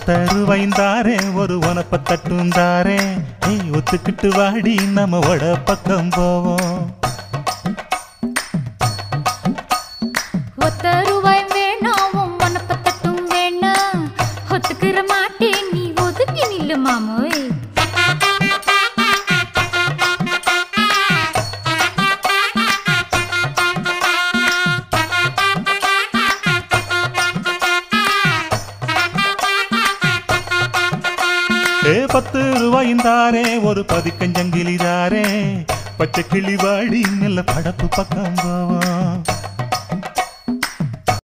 ஒத்தருவைந்தாரே ஒரு உனப்ப தட்டுந்தாரே ஒத்துக்கிட்டு வாடி நம்ம வட பக்கம் போவோம். ஒத்தருவாய் வேணாம் உனப்ப தட்டும் வேணா ஒத்துக்கிற மாட்டேன் நீ ஒதுங்கி நில்லு மாமோய். ₹10 ஒரு பதிக்கஞ்சங்கிலிதாரே பச்சை கிளி வாடி நல்ல படப்பு பக்கம் போவோம்.